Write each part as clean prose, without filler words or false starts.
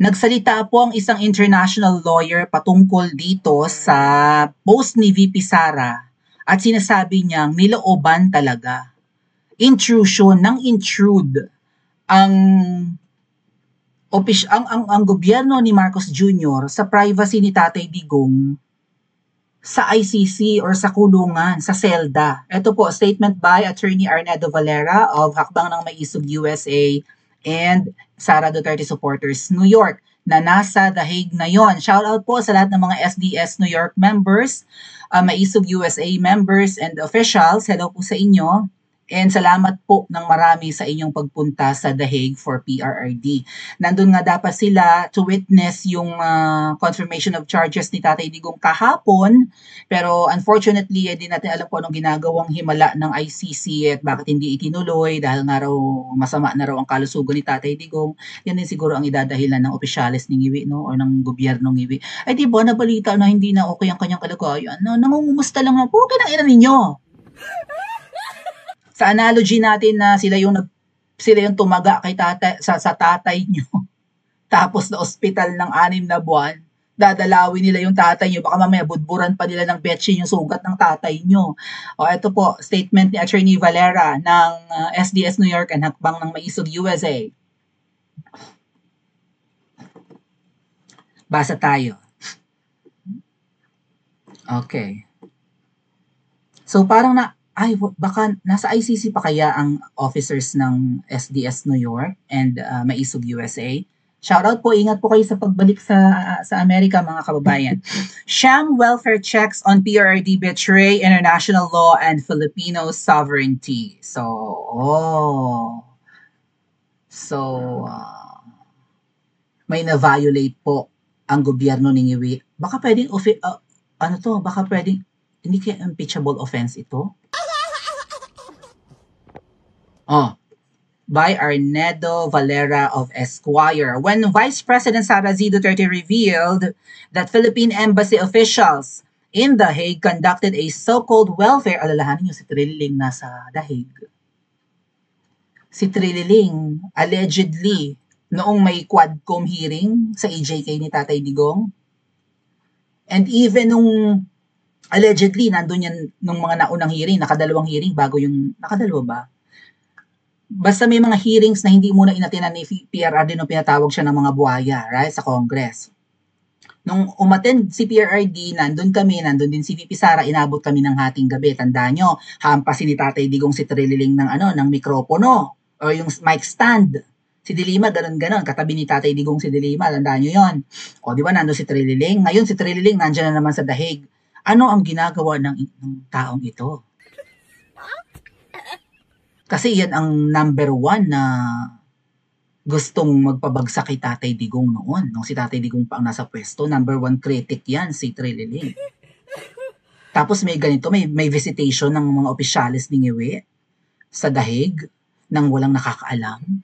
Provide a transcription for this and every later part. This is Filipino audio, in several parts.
Nagsalita po ang isang international lawyer patungkol dito sa post ni VP Sara at sinasabi niyang nilooban talaga. Intrusion ng intrude ang ang gobyerno ni Marcos Jr. sa privacy ni Tatay Digong sa ICC or sa kulungan, sa selda. Ito po, statement by Attorney Arnedo Valera of Hakbang ng Maisog USA and Sara Duterte Supporters New York na nasa The Hague na yon. Shout out po sa lahat ng mga SDS New York members, Maisog USA members and officials. Hello po sa inyo. And salamat po ng marami sa inyong pagpunta sa The Hague for PRRD. Nandun nga dapat sila to witness yung confirmation of charges ni Tatay Digong kahapon. Pero unfortunately, hindi natin alam kung anong ginagawang himala ng ICC at bakit hindi itinuloy dahil nga raw masama na raw ang kalusugan ni Tatay Digong. Yan din siguro ang idadahilan ng opisyalis ni Ngiwi, no? O ng gobyerno Ngiwi. Ay di ba nabalita na hindi na okay ang kanyang kalagayan? Nangungumusta lang na po, kinang ina ninyo. Sa analogy natin na sila yung tumaga kay tatay, sa tatay nyo. Tapos na ospital ng 6 na buwan, dadalawin nila yung tatay nyo. Baka mamaya budburan pa nila ng betchin yung sugat ng tatay nyo. O ito po, statement ni Attorney Valera ng SDS New York and Hakbang ng Maisog USA. Basa tayo. Okay. So parang baka nasa ICC pa kaya ang officers ng SDS New York and Maisog USA. Shoutout po, ingat po kayo sa pagbalik sa Amerika mga kababayan. Sham welfare checks on PRRD betray international law and Filipino sovereignty. May na-violate po ang gobyerno ni Ngiwi. Baka pwedeng, baka pwedeng, hindi kaya impeachable offense ito? By Arnedo Valera of Esquire. When Vice President Sara Z. Duterte revealed that Philippine Embassy officials in The Hague conducted a so-called welfare, alalahanin niyo si Trililing nasa The Hague. Si Trililing, allegedly, noong may Quadcom hearing sa EJK ni Tatay Digong, and even nung allegedly, nandun yan nung mga naunang hearing, nakadalawang hearing bago yung, nakadalawa ba? Basta may mga hearings na hindi muna inatinan ni PRRD nung pinatawag siya ng mga buhaya, right, sa Congress. Nung umattend si PRRD, nandun din si VP Sara, inabot kami ng hating gabi. Tandaan nyo, hampasin ni Tatay Digong si Trililing ng mikropono o yung mic stand. Si Dilima, ganun-ganon, katabi ni Tatay Digong si Dilima, tandaan nyo yon. O di ba, nandun si Trililing. Ngayon si Trililing, nandyan na naman sa The Hague. Ano ang ginagawa ng taong ito? Kasi yan ang number 1 na gustong magpabagsak kay Tatay Digong noon. Nung si Tatay Digong pa ang nasa pwesto, number 1 critic yan, si Trililing. Tapos may ganito, may visitation ng mga opisyalis ni Ngiwi sa The Hague nang walang nakakaalam.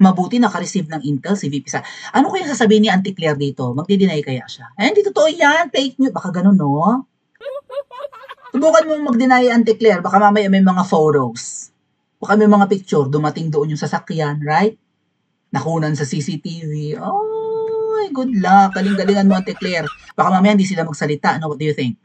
Mabuti naka-receive ng intel si VP Sara. Ano kaya sasabihin ni Auntie Claire dito? Magdi-deny kaya siya? Ay, hindi totoo yan, fake news. Baka ganun, no? Subukan mo mag-deny, Auntie Claire. Baka mamaya may mga photos. Baka may mga picture, dumating doon yung sasakyan, right? Nakunan sa CCTV. Oh, good luck. Galing-galingan mo, Auntie Claire. Baka mamaya hindi sila magsalita. No, what do you think?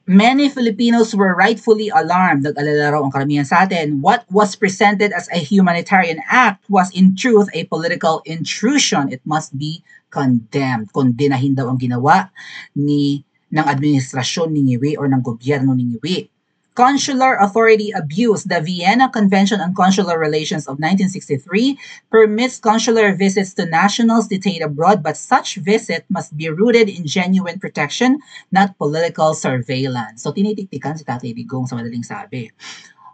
Many Filipinos were rightfully alarmed. Nag-alala raw ang karamihan sa atin. What was presented as a humanitarian act was in truth a political intrusion. It must be condemned. Kondenahin daw ang ginawa ng administrasyon ni Ngiwi or ng gobyerno ni Ngiwi. Consular authority abuse. The Vienna Convention on Consular Relations of 1963 permits consular visits to nationals detained abroad, but such visit must be rooted in genuine protection, not political surveillance. So tinitiktikan si Tatay Digong sa madaling sabi.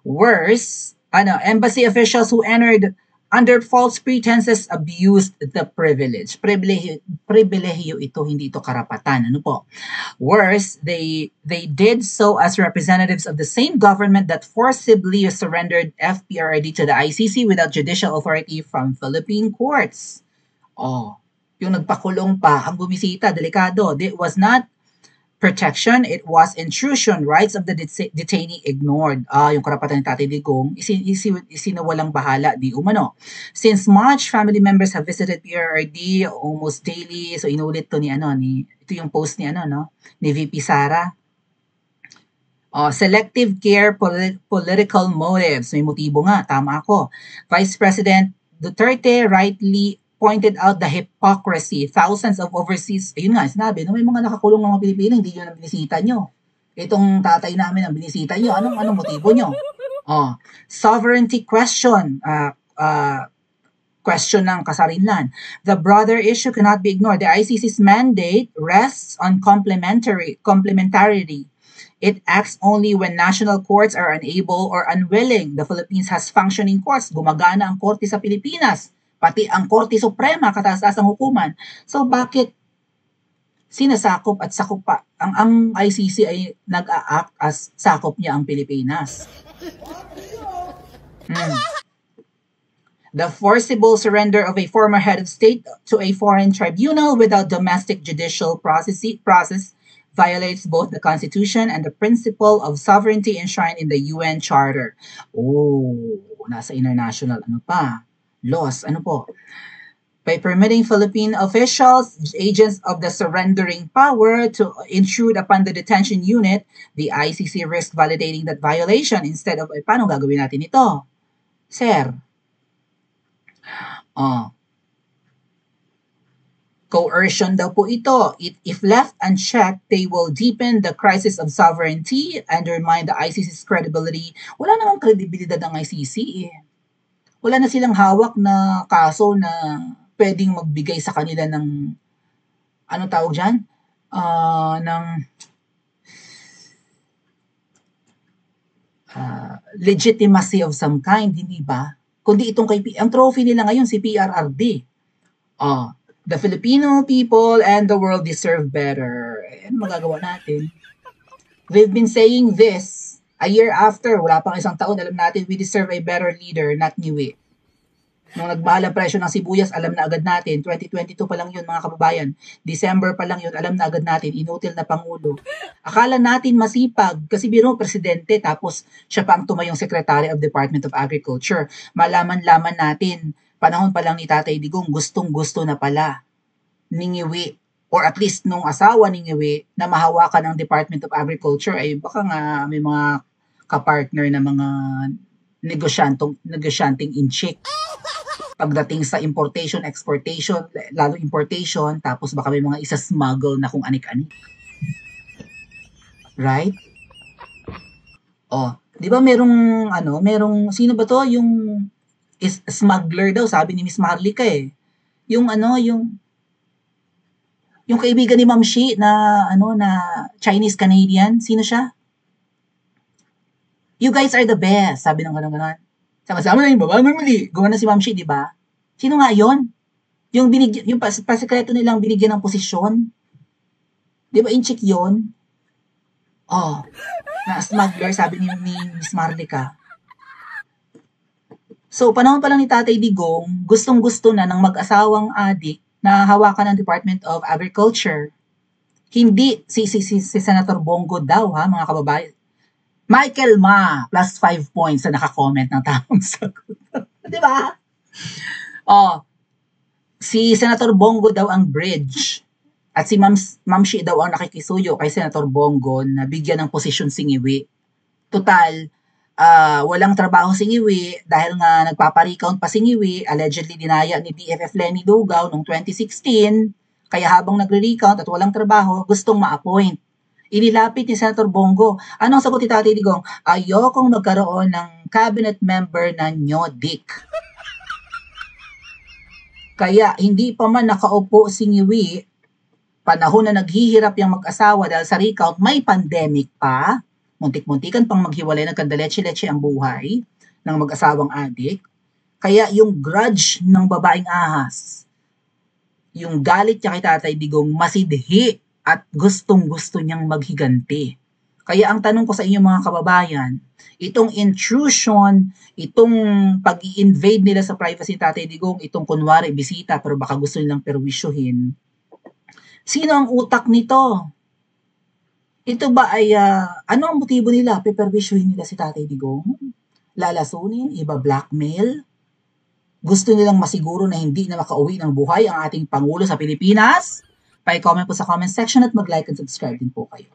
Worse, embassy officials who entered under false pretenses abused the privilege. Pribilehiyo ito, hindi ito karapatan. Ano po? Worse, they did so as representatives of the same government that forcibly surrendered FPRRD to the ICC without judicial authority from Philippine courts. Yung nagpakulong pa, ang bumisita, delikado. It was not protection, it was intrusion, rights of the detainee ignored. Yung karapatan ni Tatay Digong, isinawalang bahala, di umano. Since March, family members have visited PRRD almost daily. So inulit to ito yung post ni ni VP Sara. Selective care, political motives. May motibo nga, tama ako. Vice President Duterte rightly pointed out the hypocrisy. Thousands of overseas, ayun nga, sinabi, may mga nakakulong ng mga Pilipino, hindi nyo na binisita nyo. Itong tatay namin ang binisita nyo. Anong motibo nyo? Sovereignty question. Question ng kasarinlan. The broader issue cannot be ignored. The ICC's mandate rests on complementarity. It acts only when national courts are unable or unwilling. The Philippines has functioning courts. Gumagana ang korte sa Pilipinas. Pati ang Korte Suprema, kataas-taasang hukuman. So bakit sinasakop at sakop pa? Ang ICC ay nag-a-act as sakop niya ang Pilipinas. The forcible surrender of a former head of state to a foreign tribunal without domestic judicial process violates both the Constitution and the principle of sovereignty enshrined in the UN Charter. Nasa international laws. By permitting Philippine officials, agents of the surrendering power to intrude upon the detention unit, the ICC risked validating that violation instead of, paano gagawin natin ito? Sir, coercion daw po ito. If left unchecked, they will deepen the crisis of sovereignty, undermine the ICC's credibility. Wala namang kredibilidad ng ICC Wala na silang hawak na kaso na pwedeng magbigay sa kanila ng, tawag dyan? Legitimacy of some kind, hindi ba? Kundi itong ang trophy nila ngayon, si PRRD. The Filipino people and the world deserve better. Ano magagawa natin? We've been saying this a year after, wala pang isang taon, alam natin, we deserve a better leader, not Niwi. Nung nagmahal ang presyo ng sibuyas, alam na agad natin, 2022 pa lang yun mga kababayan, December pa lang yun, alam na agad natin, inutil na Pangulo. Akala natin masipag, kasi biro presidente, tapos siya pa ang tumayong Secretary of Department of Agriculture. Malaman-laman natin, panahon pa lang ni Tatay Digong, gustong-gusto na pala ni Niwi, or at least nung asawa ni Ngewe na mahawakan ng Department of Agriculture ay baka nga may mga kapartner na mga negosyanteng in check. Pagdating sa importation, exportation, lalo importation, tapos baka may mga isa-smuggle na kung anik-anik. Right? Di ba merong, sino ba to? Yung smuggler daw, sabi ni Miss Marlica yung kaibigan ni Ma'am Shi na Chinese-Canadian, sino siya? You guys are the best, sabi ng gano'n. Sama-sama na yung babae muli. Gawa na si Ma'am Shi, di ba? Sino nga yon? Yung pasikreto nilang binigyan ng posisyon. Di ba in-check yun? Na smuggler, sabi ni Miss Marlica. So, panahon pa lang ni Tatay Digong, gustong-gusto na ng mag-asawang adik na hawakan ng Department of Agriculture. Hindi si Senator Bongo daw, mga kababayan. Michael Ma, plus 5 points na naka-comment ng tamang sagot. Di ba? Si Senator Bongo daw ang bridge. At si Ma'am Shi daw ang nakikisuyo kay Senator Bongo na bigyan ng posisyon si Ngiwi. Total, walang trabaho si Ngiwi dahil nga nagpapa-recount pa si Ngiwi, allegedly dinaya ni DFF Lenny Dugaw noong 2016, kaya habang nagre-recount at walang trabaho, gustong ma-appoint. Inilapit ni Senator Bongo. Anong sagot ni Tatay Digong? Ayokong magkaroon ng cabinet member na nyodik. Kaya hindi pa man nakaupo si Ngiwi, panahon na naghihirap yung mag-asawa dahil sa recount, may pandemic pa, muntik-muntikan pang maghiwalay, nagkandaletse-letse ang buhay ng mag-asawang adik. Kaya yung grudge ng babaeng ahas, yung galit niya kay Tatay Digong, masidhi at gustong-gusto niyang maghiganti. Kaya ang tanong ko sa inyo mga kababayan, itong intrusion, itong pag-i-invade nila sa privacy ni Tatay Digong, itong kunwari bisita pero baka gusto nilang perwisyuhin, sino ang utak nito? Ito ba ay, ano ang motibo nila? Peperwisyohin nila si Tatay Digong? Lalasunin? Iba-blackmail? Gusto nilang masiguro na hindi na makauwi ng buhay ang ating Pangulo sa Pilipinas? Pa-comment po sa comment section at mag-like and subscribe din po kayo.